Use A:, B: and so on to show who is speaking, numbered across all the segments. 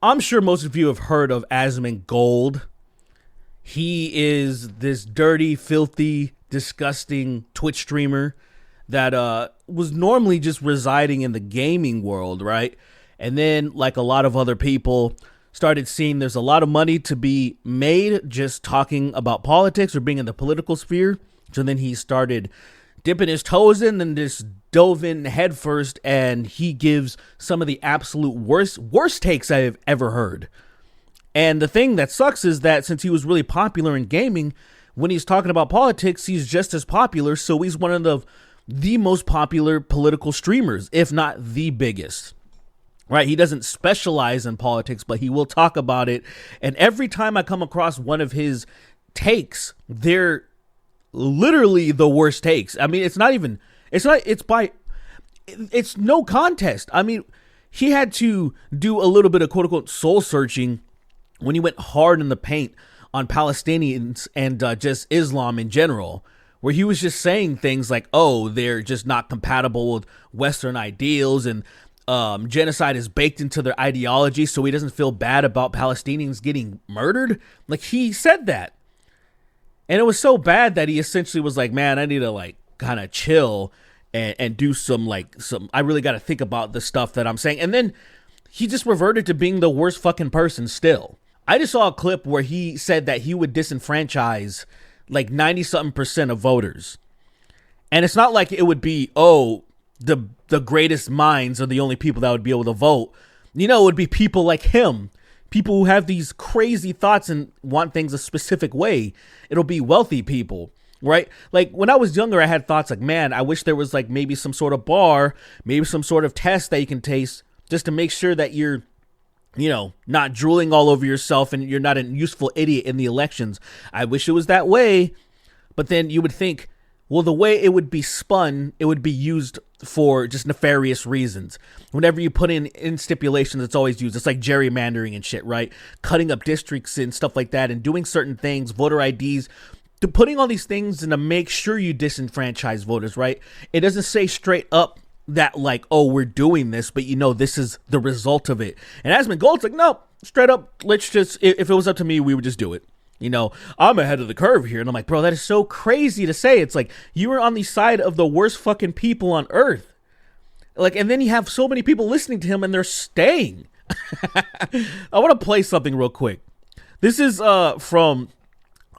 A: I'm sure most of you have heard of Asmongold. He is this dirty, filthy, disgusting Twitch streamer that was normally just residing in the gaming world, right? And then, like a lot of other people, started seeing there's a lot of money to be made just talking about politics or being in the political sphere. So then he started dipping his toes in and just dove in head first, and he gives some of the absolute worst takes I've ever heard. And the thing that sucks is that since he was really popular in gaming, when he's talking about politics, he's just as popular. So he's one of the most popular political streamers, if not the biggest. Right? He doesn't specialize in politics, but he will talk about it. And every time I come across one of his takes, they're literally the worst takes. I mean, it's no contest. I mean, he had to do a little bit of quote unquote soul searching when he went hard in the paint on Palestinians and just Islam in general, where he was just saying things like, oh, they're just not compatible with Western ideals, and genocide is baked into their ideology, so he doesn't feel bad about Palestinians getting murdered. Like, he said that. And it was so bad that he essentially was like, man, I need to like kind of chill and do some I really got to think about the stuff that I'm saying. And then he just reverted to being the worst fucking person still. I just saw a clip where he said that he would disenfranchise like 90-something% of voters. And it's not like it would be, oh, the greatest minds are the only people that would be able to vote. You know, it would be people like him. People who have these crazy thoughts and want things a specific way. It'll be wealthy people, right? Like when I was younger, I had thoughts like, man, I wish there was like maybe some sort of bar, maybe some sort of test that you can taste just to make sure that you're, you know, not drooling all over yourself and you're not a useful idiot in the elections. I wish it was that way. But then you would think, well, the way it would be spun, it would be used for just nefarious reasons. Whenever you put in stipulations, it's always used. It's like gerrymandering and shit, right? Cutting up districts and stuff like that and doing certain things, voter IDs, to putting all these things in to make sure you disenfranchise voters, right? It doesn't say straight up that like, oh, we're doing this, but you know, this is the result of it. And Asmongold's like, no, straight up, let's just, if it was up to me, we would just do it. You know, I'm ahead of the curve here. And I'm like, bro, that is so crazy to say. It's like you were on the side of the worst fucking people on earth. Like, and then you have so many people listening to him and they're staying. I want to play something real quick. This is from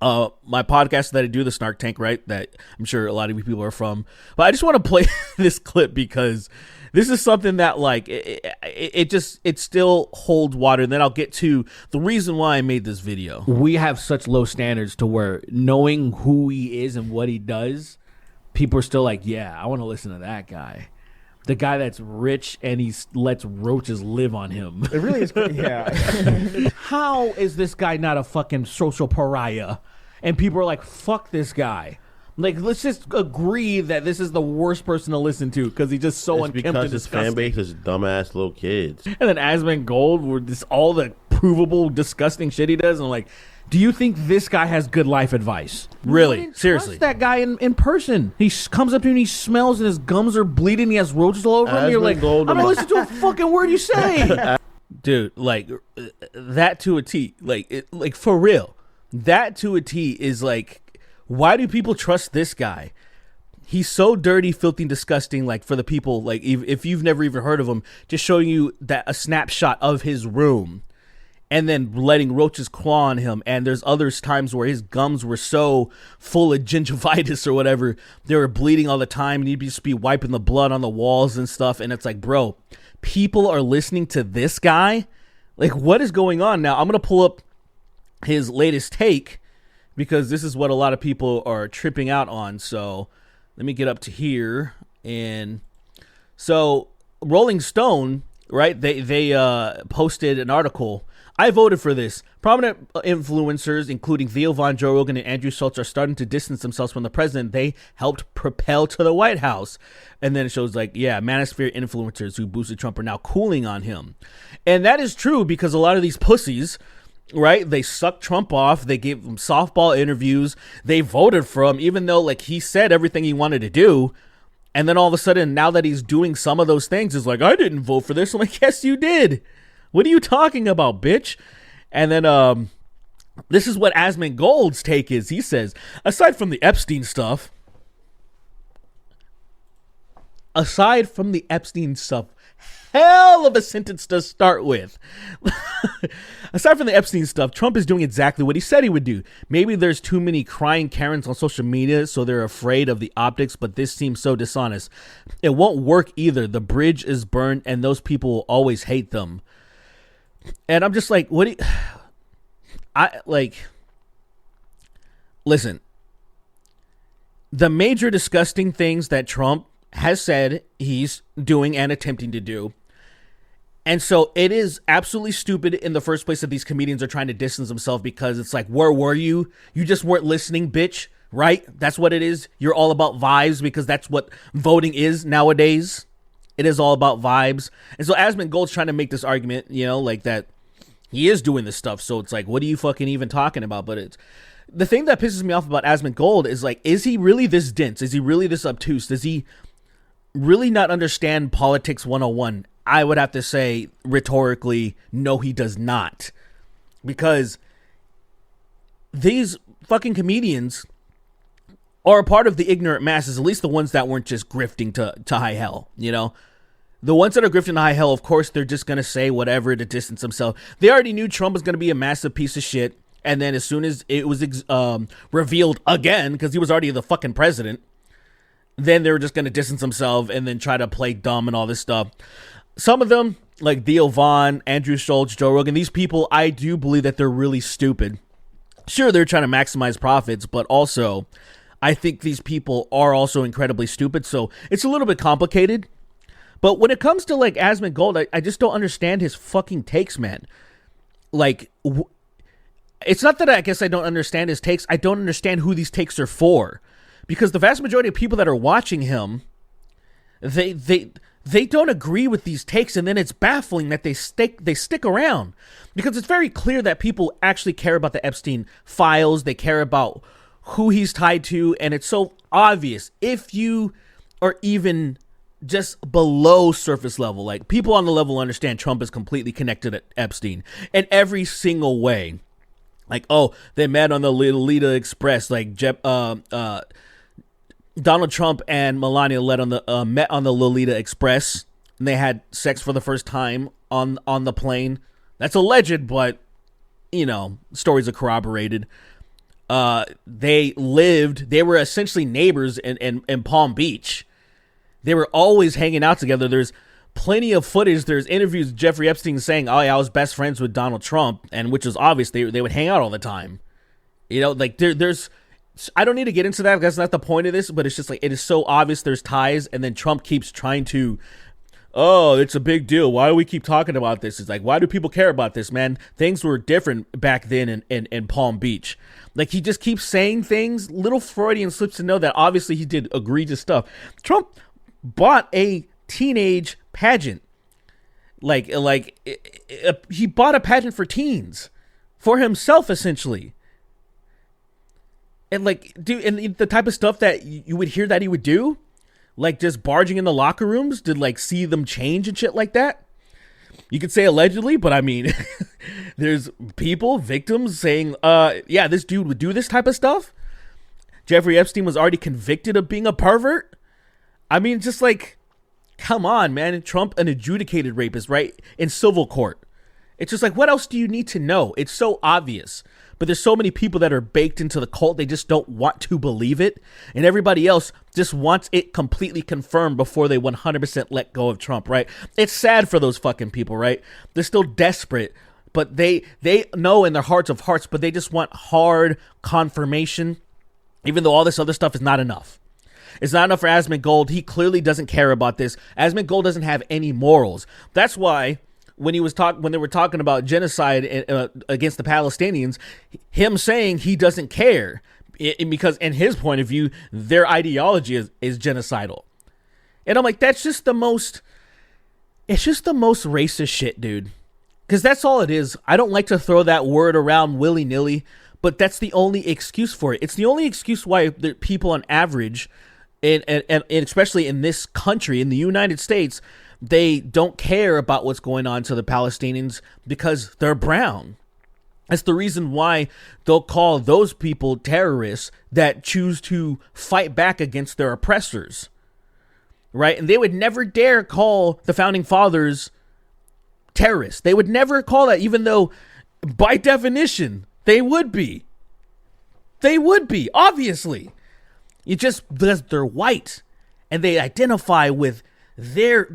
A: my podcast that I do, the Snark Tank, right? That I'm sure a lot of you people are from. But I just want to play this clip because this is something that like it still holds water. And then I'll get to the reason why I made this video. We have such low standards to where knowing who he is and what he does, people are still like, yeah, I want to listen to that guy. The guy that's rich and he lets roaches live on him.
B: It really is. Yeah.
A: How is this guy not a fucking social pariah? And people are like, fuck this guy. Like, let's just agree that this is the worst person to listen to because he's just so unkempt and
C: because his fan base is dumbass little kids.
A: And then Asmongold, where this all the provable, disgusting shit he does, and I'm like, do you think this guy has good life advice? Really? Seriously? That guy in person. He comes up to you and he smells and his gums are bleeding. He has roaches all over him. You're like, I'm not listening to a fucking word you say. Dude, like, that to a T. Like, for real. That to a T is like, why do people trust this guy? He's so dirty, filthy, and disgusting. Like, for the people, like, if you've never even heard of him, just showing you that a snapshot of his room and then letting roaches claw on him. And there's other times where his gums were so full of gingivitis or whatever, they were bleeding all the time, and he'd just be wiping the blood on the walls and stuff. And it's like, bro, people are listening to this guy? Like, what is going on? Now, I'm going to pull up his latest take because this is what a lot of people are tripping out on. So let me get up to here. And so Rolling Stone, right, they posted an article. I voted for this. Prominent influencers, including Theo Von, Joe Rogan, and Andrew Schultz, are starting to distance themselves from the president they helped propel to the White House. And then it shows like, yeah, manosphere influencers who boosted Trump are now cooling on him. And that is true because a lot of these pussies, right, they sucked Trump off. They gave him softball interviews. They voted for him, even though like he said everything he wanted to do. And then all of a sudden, now that he's doing some of those things, it's like, I didn't vote for this. I'm like, yes, you did. What are you talking about, bitch? And then this is what Asmongold's take is. He says, aside from the Epstein stuff, hell of a sentence to start with. Aside from the Epstein stuff, Trump is doing exactly what he said he would do. Maybe there's too many crying Karens on social media, so they're afraid of the optics, but this seems so dishonest. It won't work either. The bridge is burned, and those people will always hate them. And I'm just like, listen, the major disgusting things that Trump has said he's doing and attempting to do. And so it is absolutely stupid in the first place that these comedians are trying to distance themselves, because it's like, where were you? You just weren't listening, bitch, right? That's what it is. You're all about vibes, because that's what voting is nowadays. It is all about vibes. And so Asmongold's trying to make this argument, like that he is doing this stuff. So it's like, what are you fucking even talking about? But it's the thing that pisses me off about Asmongold is like, is he really this dense? Is he really this obtuse? Does he really not understand politics 101? I would have to say rhetorically, no, he does not. Because these fucking comedians are a part of the ignorant masses, at least the ones that weren't just grifting to high hell, The ones that are grifting to high hell, of course, they're just going to say whatever to distance themselves. They already knew Trump was going to be a massive piece of shit. And then as soon as it was revealed again, because he was already the fucking president, then they were just going to distance themselves and then try to play dumb and all this stuff. Some of them, like Theo Vaughn, Andrew Schultz, Joe Rogan, these people, I do believe that they're really stupid. Sure, they're trying to maximize profits, but also I think these people are also incredibly stupid. So it's a little bit complicated. But when it comes to like Asmongold, I just don't understand his fucking takes, man. Like, it's not that I guess I don't understand his takes. I don't understand who these takes are for. Because the vast majority of people that are watching him, they don't agree with these takes, and then it's baffling that they stick around, because it's very clear that people actually care about the Epstein files. They care about who he's tied to, and it's so obvious if you are even just below surface level. Like, people on the level understand Trump is completely connected to Epstein in every single way. Like, oh, they met on the Lolita Express. Like, Donald Trump and Melania met on the Lolita Express, and they had sex for the first time on the plane. That's alleged, but stories are corroborated. They were essentially neighbors in Palm Beach. They were always hanging out together. There's plenty of footage. There's interviews with Jeffrey Epstein saying, "Oh yeah, I was best friends with Donald Trump," and which is obvious. They would hang out all the time. Like there's. I don't need to get into that because that's not the point of this, but it's just like, it is so obvious there's ties, and then Trump keeps trying to, oh, it's a big deal. Why do we keep talking about this? It's like, why do people care about this, man? Things were different back then in Palm Beach. Like, he just keeps saying things, little Freudian slips to know that obviously he did egregious stuff. Trump bought a teenage pageant. He bought a pageant for teens for himself, essentially. And like, dude, and the type of stuff that you would hear that he would do, like just barging in the locker rooms to like see them change and shit like that. You could say allegedly, but I mean, there's victims saying, yeah, this dude would do this type of stuff. Jeffrey Epstein was already convicted of being a pervert. I mean, just like, come on, man. Trump, an adjudicated rapist, right? In civil court. It's just like, what else do you need to know? It's so obvious. But there's so many people that are baked into the cult, they just don't want to believe it. And everybody else just wants it completely confirmed before they 100% let go of Trump, right? It's sad for those fucking people, right? They're still desperate, but they know in their hearts of hearts, but they just want hard confirmation, even though all this other stuff is not enough. It's not enough for Asmongold. He clearly doesn't care about this. Asmongold doesn't have any morals. That's why when they were talking about genocide against the Palestinians, him saying he doesn't care because in his point of view, their ideology is genocidal. And I'm like, it's just the most racist shit, dude. Because that's all it is. I don't like to throw that word around willy-nilly, but that's the only excuse for it. It's the only excuse why the people on average, and especially in this country, in the United States, they don't care about what's going on to the Palestinians because they're brown. That's the reason why they'll call those people terrorists that choose to fight back against their oppressors, right? And they would never dare call the founding fathers terrorists. They would never call that, even though by definition they would be. They would be, obviously. It just because they're white and they identify with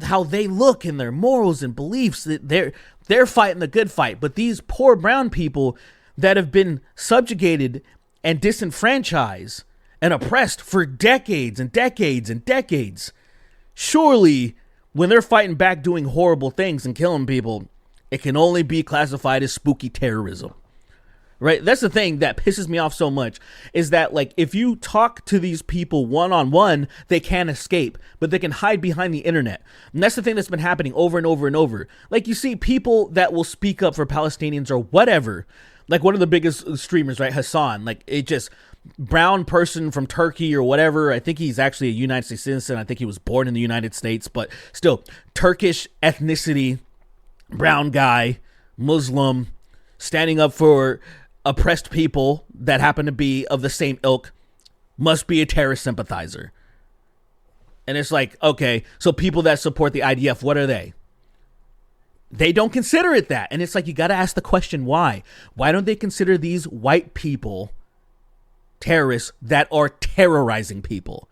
A: how they look and their morals and beliefs, that they're fighting the good fight. But these poor brown people that have been subjugated and disenfranchised and oppressed for decades and decades and decades, surely when they're fighting back doing horrible things and killing people, it can only be classified as spooky terrorism. Right? That's the thing that pisses me off so much, is that, like, if you talk to these people one-on-one, they can't escape, but they can hide behind the internet. And that's the thing that's been happening over and over and over. Like, you see people that will speak up for Palestinians or whatever, like one of the biggest streamers, right? Hassan, like, it just, brown person from Turkey or whatever. I think he's actually a United States citizen. I think he was born in the United States, but still, Turkish ethnicity, brown guy, Muslim, standing up for oppressed people that happen to be of the same ilk, must be a terrorist sympathizer. And it's like, okay, so people that support the IDF, what are they? They don't consider it that. And it's like, you got to ask the question, why? Why don't they consider these white people terrorists that are terrorizing people?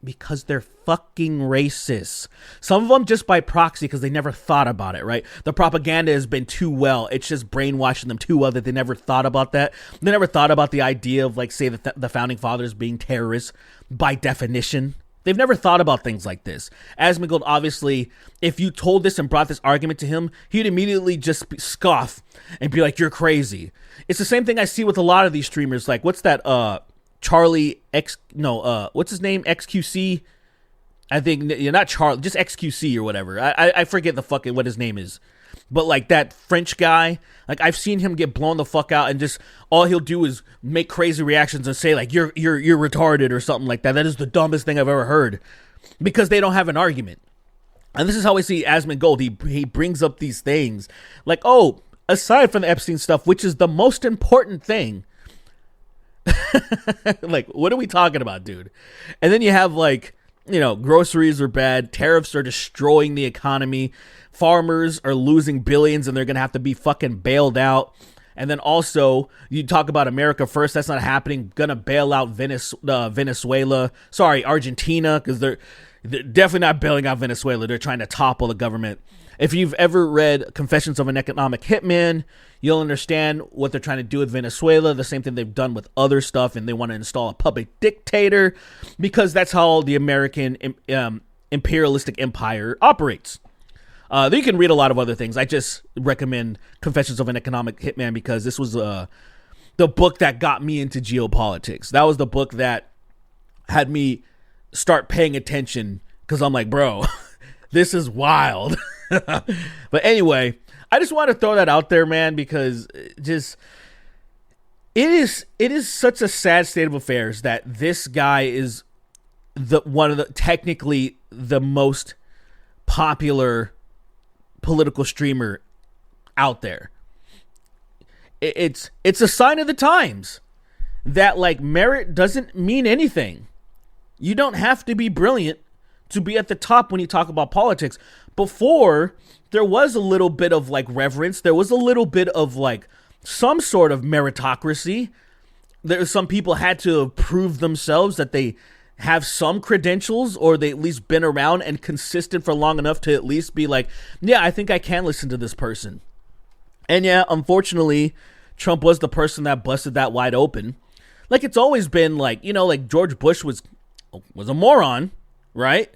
A: Because they're fucking racist. Some of them just by proxy, because they never thought about it, right? The propaganda has been too well. It's just brainwashing them too well that they never thought about that. They never thought about the idea of, like, say, the founding fathers being terrorists by definition. They've never thought about things like this. Asmongold, obviously, if you told this and brought this argument to him, he'd immediately just scoff and be like, you're crazy. It's the same thing I see with a lot of these streamers. Like, what's that, what's his name? XQC? I think, you're not Charlie, just XQC or whatever. I forget what his name is. But, like, that French guy, like, I've seen him get blown the fuck out, and just all he'll do is make crazy reactions and say, like, you're retarded or something like that. That is the dumbest thing I've ever heard, because they don't have an argument. And this is how I see Asmongold. He brings up these things like, oh, aside from the Epstein stuff, which is the most important thing, like, what are we talking about, dude? And then you have, like, you know, groceries are bad, tariffs are destroying the economy, farmers are losing billions and they're gonna have to be fucking bailed out. And then also, you talk about America first, that's not happening. Gonna bail out Argentina, because they're definitely not bailing out Venezuela. They're trying to topple the government. If you've ever read Confessions of an Economic Hitman, you'll understand what they're trying to do with Venezuela, the same thing they've done with other stuff, and they want to install a public dictator, because that's how the American imperialistic empire operates. You can read a lot of other things. I just recommend Confessions of an Economic Hitman because this was the book that got me into geopolitics. That was the book that had me start paying attention, because I'm like, bro, this is wild. But anyway, I just want to throw that out there, man, because it is such a sad state of affairs that this guy is technically the most popular political streamer out there. It's a sign of the times that, like, merit doesn't mean anything. You don't have to be brilliant to be at the top when you talk about politics. Before, there was a little bit of, like, reverence. There was a little bit of, like, some sort of meritocracy. Some people had to prove themselves that they have some credentials, or they at least been around and consistent for long enough to at least be like, yeah, I think I can listen to this person. And yeah, unfortunately, Trump was the person that busted that wide open. Like, it's always been like, you know, like George Bush was a moron, right?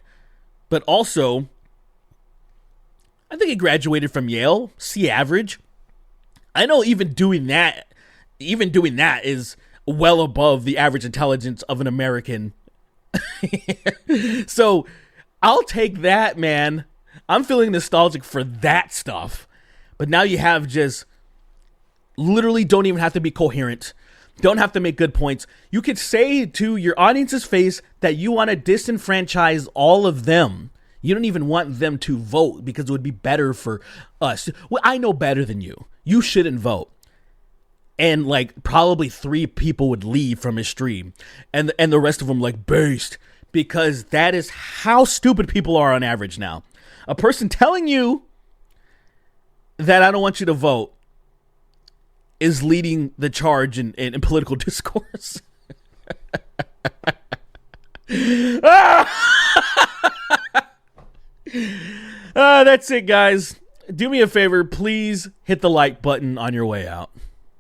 A: But also, I think he graduated from Yale, C average. I know even doing that is well above the average intelligence of an American. So I'll take that, man. I'm feeling nostalgic for that stuff. But now you have just literally don't even have to be coherent. Don't have to make good points. You could say to your audience's face that you want to disenfranchise all of them. You don't even want them to vote because it would be better for us. Well, I know better than you. You shouldn't vote. And like probably 3 people would leave from his stream, and the rest of them like based, because that is how stupid people are on average now. A person telling you that I don't want you to vote is leading the charge in political discourse. That's it, guys. Do me a favor, please hit the like button on your way out.